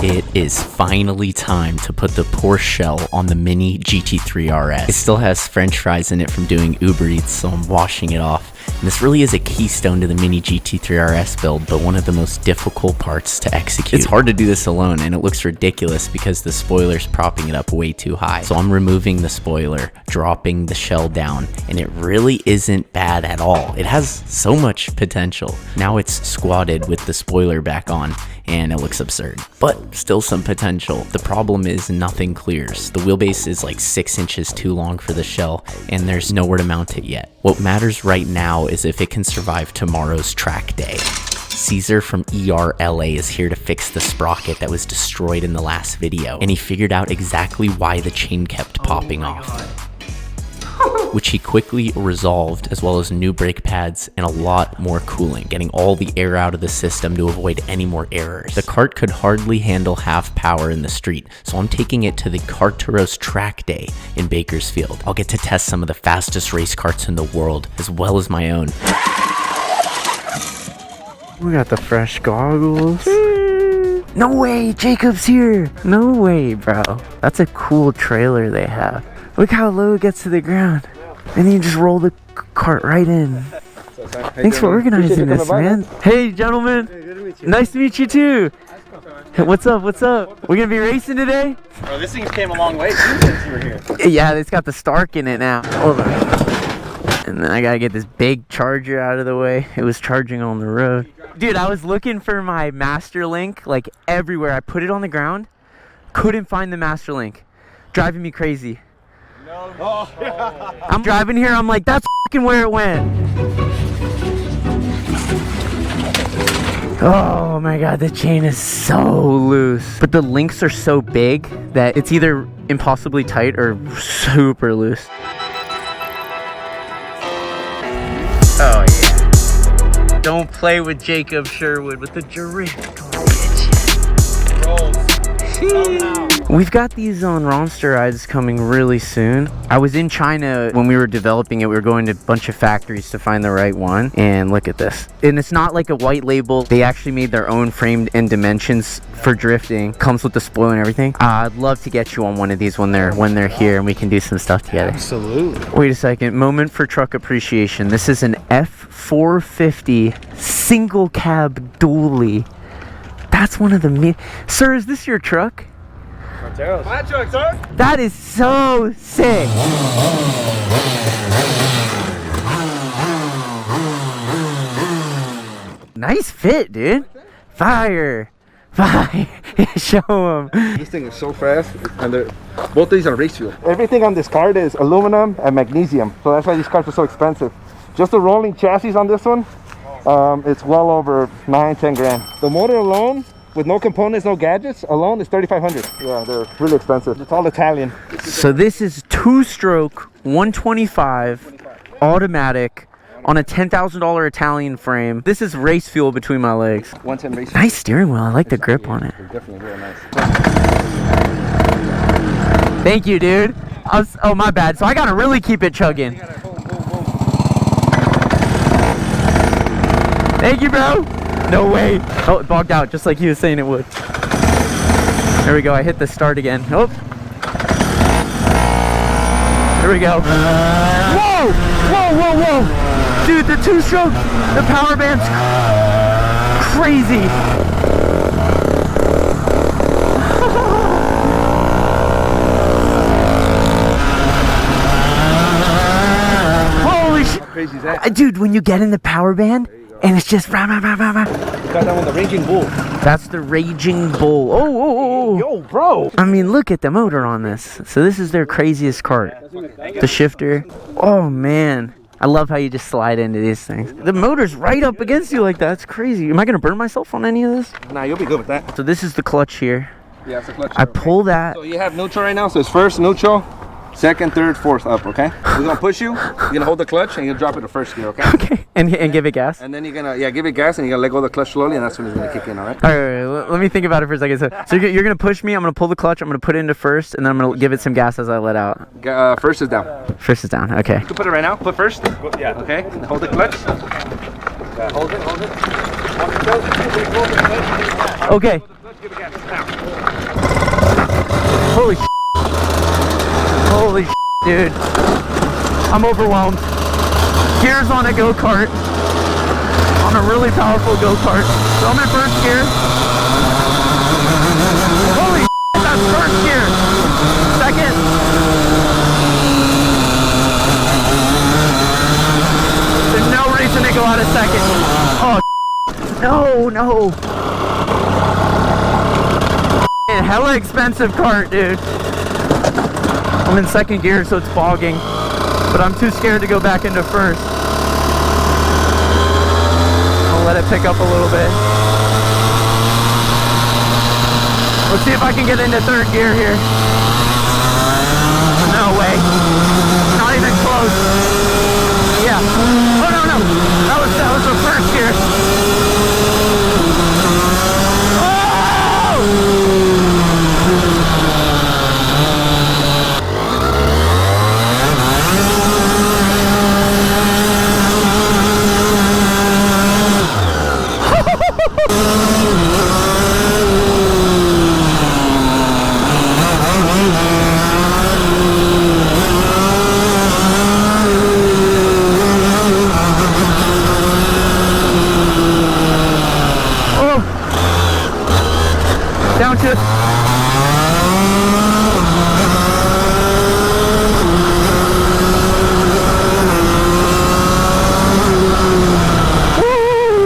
It is finally time to put the Porsche shell on the mini GT3RS. It still has french fries in it from doing Uber Eats, so I'm washing it off. And this really is a keystone to the mini GT3RS build, but one of the most difficult parts to execute. It's hard to do this alone, and it looks ridiculous because the spoiler's propping it up way too high. So I'm removing the spoiler, dropping the shell down, and it really isn't bad at all. It has so much potential. Now it's squatted with the spoiler back on, and it looks absurd, but still some potential. The problem is nothing clears. The wheelbase is like 6 inches too long for the shell, and there's nowhere to mount it yet. What matters right now is if it can survive tomorrow's track day. Caesar from ERLA is here to fix the sprocket that was destroyed in the last video, and he figured out exactly why the chain kept popping off, which he quickly resolved, as well as new brake pads and a lot more cooling, getting all the air out of the system to avoid any more errors. The kart could hardly handle half power in the street, so I'm taking it to the Kartaros track day in Bakersfield. I'll get to test some of the fastest race karts in the world, as well as my own. We got the fresh goggles. No way, Jacob's here. No way, bro. That's a cool trailer they have. Look how low it gets to the ground. And you just roll the cart right in. Thanks for organizing this, man. Hey, gentlemen. Hey, good to meet you. Nice to meet you, too. Hey, what's up? What's up? We're going to be racing today? Bro, this thing came a long way, too, since you were here. Yeah, it's got the Stark in it now. Hold on. And then I got to get this big charger out of the way. It was charging on the road. Dude, I was looking for my master link, like, everywhere. I put it on the ground. Couldn't find the master link. Driving me crazy. Oh. I'm driving here, I'm like, that's fucking where it went. Oh my god, the chain is so loose. But the links are so big that it's either impossibly tight or super loose. Oh yeah. Don't play with Jacob Sherwood with the drift. We've got these on Ronster coming really soon. I was in China when we were developing it. We were going to a bunch of factories to find the right one. And look at this. And it's not like a white label. They actually made their own framed and dimensions for drifting. Comes with the spoiler and everything. I'd love to get you on one of these when they're here and we can do some stuff together. Absolutely. Wait a second. Moment for truck appreciation. This is an F450 single cab dually. That's one of the Sir, is this your truck? My truck, sir. That is so sick. Nice fit, dude. Fire. Fire. Show them. This thing is so fast, and both of these are race fuel. Everything on this cart is aluminum and magnesium, so that's why these carts are so expensive. Just the rolling chassis on this one, it's well over 9-10 grand. The motor alone, with no components, no gadgets, alone is $3,500. Yeah, they're really expensive. It's all Italian. So this is 2-stroke 125 automatic on a $10,000 Italian frame. This is race fuel between my legs. 110 race fuel. Nice steering wheel. I like the grip on it. They're definitely real nice. Thank you, dude. Oh, my bad. So I gotta really keep it chugging. Thank you, bro. No way. Oh, it bogged out just like he was saying it would. There we go. I hit the start again. Oh. There we go. Whoa! Whoa, whoa, whoa! Dude, the 2-stroke, the power band's crazy. Holy shit. How crazy is that? Dude, when you get in the power band, and it's just rah, rah, rah, rah, rah. You got that one, the Raging Bull. That's the Raging Bull. Oh, oh, oh. Yo, bro. I mean, look at the motor on this. So this is their craziest cart. The shifter. Oh, man. I love how you just slide into these things. The motor's right up against you like that. It's crazy. Am I going to burn myself on any of this? Nah, you'll be good with that. So this is the clutch here. Yeah, it's a clutch. I pull that. So you have neutral right now. So it's first neutral, second, third, fourth up, okay? We're gonna push you. You're gonna hold the clutch and you'll drop it to first gear, okay? Okay. And give it gas? And then you're gonna, give it gas and you're gonna let go of the clutch slowly and that's when it's gonna kick in, all right? All right, let me think about it for a second. So you're gonna push me, I'm gonna pull the clutch, I'm gonna put it into first, and then I'm gonna give it some gas as I let out. First is down. First is down, okay. You can put it right now, put first. Yeah. Okay, hold the clutch. Hold it. Okay. Holy shit. Holy shit, dude. I'm overwhelmed. Gears on a go-kart. On a really powerful go-kart. So I'm in first gear. Holy shit, that's first gear. Second. There's no reason to go out of second. Oh, no, no. Man, hella expensive kart, dude. I'm in second gear, so it's bogging. But I'm too scared to go back into first. I'll let it pick up a little bit. Let's see if I can get into third gear here. No way. Not even close. Yeah. Oh, no, no. That was the first gear. Down to it.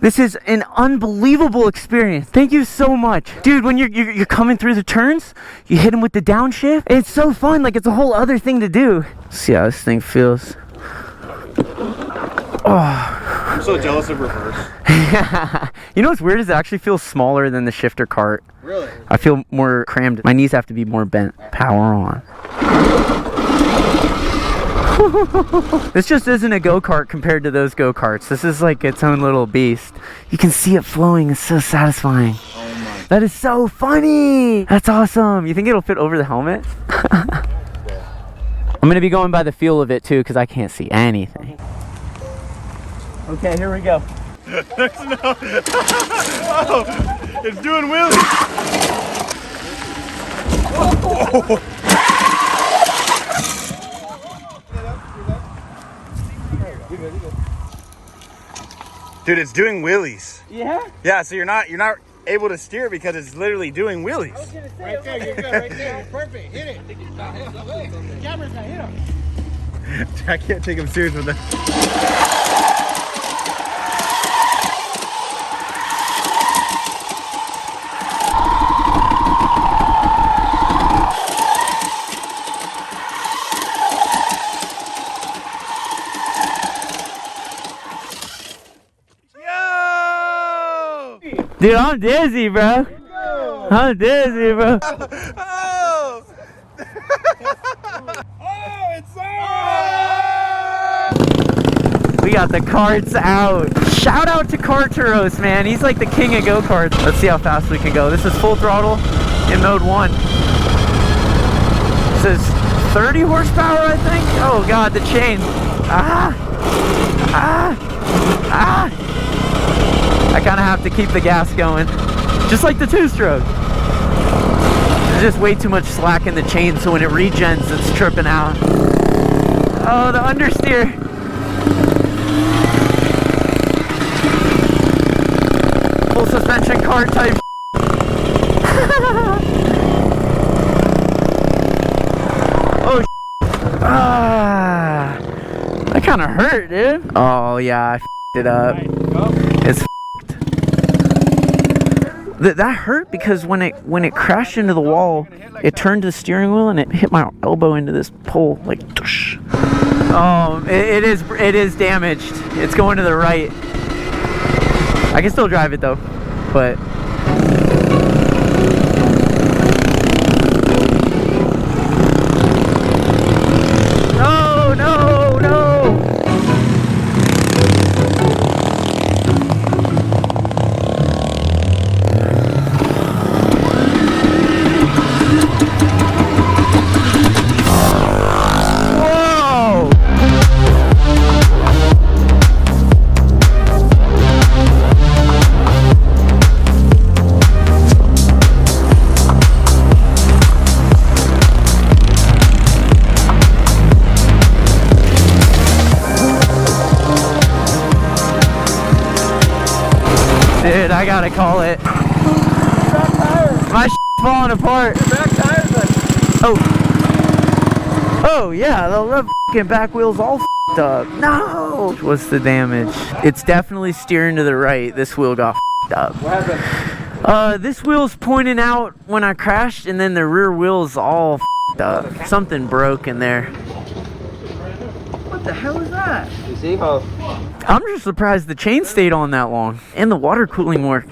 This is an unbelievable experience. Thank you so much. Dude, when you're coming through the turns, you hit them with the downshift. It's so fun, like it's a whole other thing to do. Let's see how this thing feels. Oh. I'm so jealous of reverse. You know what's weird is it actually feels smaller than the shifter kart. Really? I feel more crammed. My knees have to be more bent. Power on. This just isn't a go-kart compared to those go-karts. This is like its own little beast. You can see it flowing. It's so satisfying. Oh my. That is so funny. That's awesome. You think it'll fit over the helmet? I'm going to be going by the feel of it too because I can't see anything. Okay, here we go. Oh, it's doing wheelies. Oh. Dude, it's doing wheelies. Yeah? Yeah, so you're not able to steer because it's literally doing wheelies. Right there, you're good, right there. Perfect. Hit it. The camera's not hit him. I can't take him serious with that. Dude, I'm dizzy, bro. I'm dizzy, bro. Oh! Oh, it's We got the karts out. Shout out to Karturos, man. He's like the king of go-karts. Let's see how fast we can go. This is full throttle in mode 1. This is 30 horsepower, I think. Oh God, the chain. Ah! Ah! Ah! I kind of have to keep the gas going. Just like the two-stroke. There's just way too much slack in the chain, so when it regens, it's tripping out. Oh, the understeer. Full suspension kart type. Oh, ah, that kind of hurt, dude. Oh yeah, I f***ed it up. It's f***ed. That hurt because when it crashed into the wall, it turned the steering wheel and it hit my elbow into this pole like. Tush. Oh, it is damaged. It's going to the right. I can still drive it though, but. No, no, no. Whoa! I gotta call it. Back tires. My falling apart. Back tires. Oh yeah, the fucking back wheel's all f***ed up. No! What's the damage? It's definitely steering to the right. This wheel got f***ed up. What happened? This wheel's pointing out when I crashed, and then the rear wheel's all f***ed up. Something broke in there. What the hell is that? You see how? I'm just surprised the chain stayed on that long. And the water cooling worked.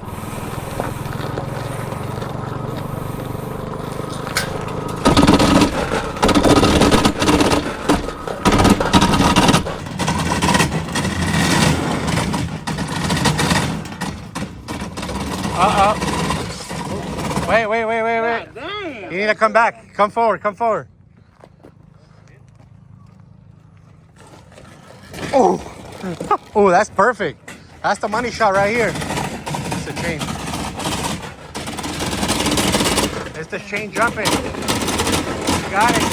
Wait. You need to come back. Come forward. Oh, that's perfect. That's the money shot right here. It's the chain. It's the chain jumping. Got it.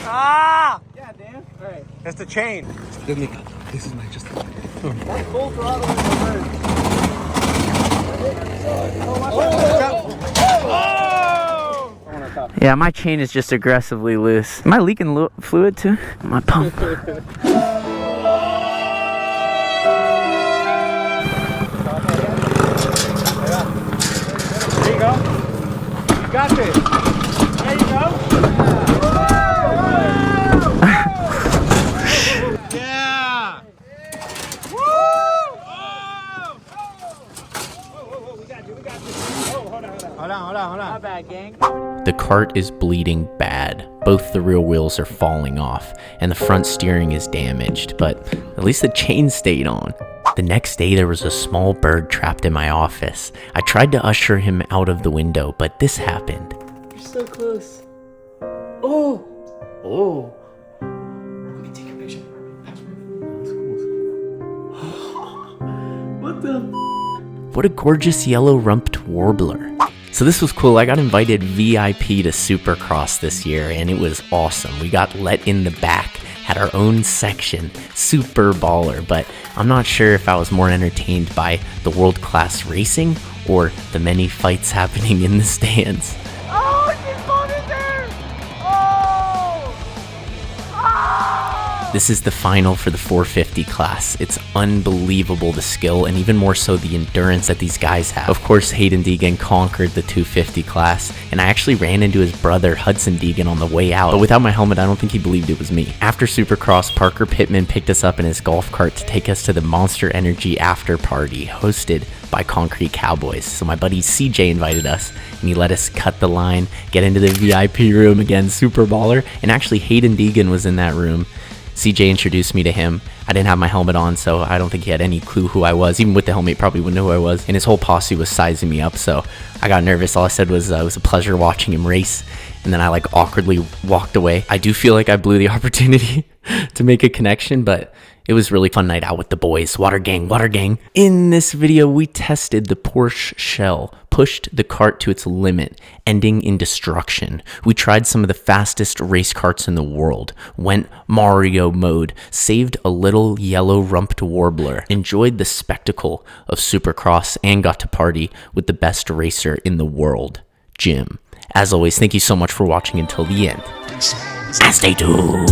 Ah! Yeah, Dan. All right. It's the chain. This is my just. That's full throttle in reverse. Yeah, my chain is just aggressively loose. Am I leaking fluid too? My pump. There you go. You got this. There you go. Yeah. Woo! We got you. Oh, hold on. My bad, gang. The cart is bleeding bad. Both the rear wheels are falling off, and the front steering is damaged, but at least the chain stayed on. The next day, there was a small bird trapped in my office. I tried to usher him out of the window, but this happened. You're so close. Oh. Let me take a picture. What the? What a gorgeous yellow rumped warbler. So this was cool. I got invited VIP to Supercross this year, and it was awesome. We got let in the back, had our own section, super baller, but I'm not sure if I was more entertained by the world-class racing or the many fights happening in the stands. Oh, she's falling in there! Oh! This is the final for the 450 class. It's unbelievable, the skill, and even more so the endurance that these guys have. Of course, Haiden Deegan conquered the 250 class, and I actually ran into his brother Hudson Deegan on the way out, but without my helmet, I don't think he believed it was me. After Supercross, Parker Pittman picked us up in his golf cart to take us to the Monster Energy after party, hosted by Concrete Cowboys. So my buddy CJ invited us, and he let us cut the line, get into the VIP room again, super baller, and actually Haiden Deegan was in that room. CJ introduced me to him. I didn't have my helmet on, so I don't think he had any clue who I was. Even with the helmet, he probably wouldn't know who I was. And his whole posse was sizing me up, so I got nervous. All I said was it was a pleasure watching him race. And then I awkwardly walked away. I do feel like I blew the opportunity to make a connection, but it was a really fun night out with the boys. Water gang, water gang. In this video, we tested the Porsche shell, pushed the kart to its limit, ending in destruction. We tried some of the fastest race karts in the world, went Mario mode, saved a little yellow rumped warbler, enjoyed the spectacle of Supercross, and got to party with the best racer in the world, Jim. As always, thank you so much for watching until the end. And stay tuned.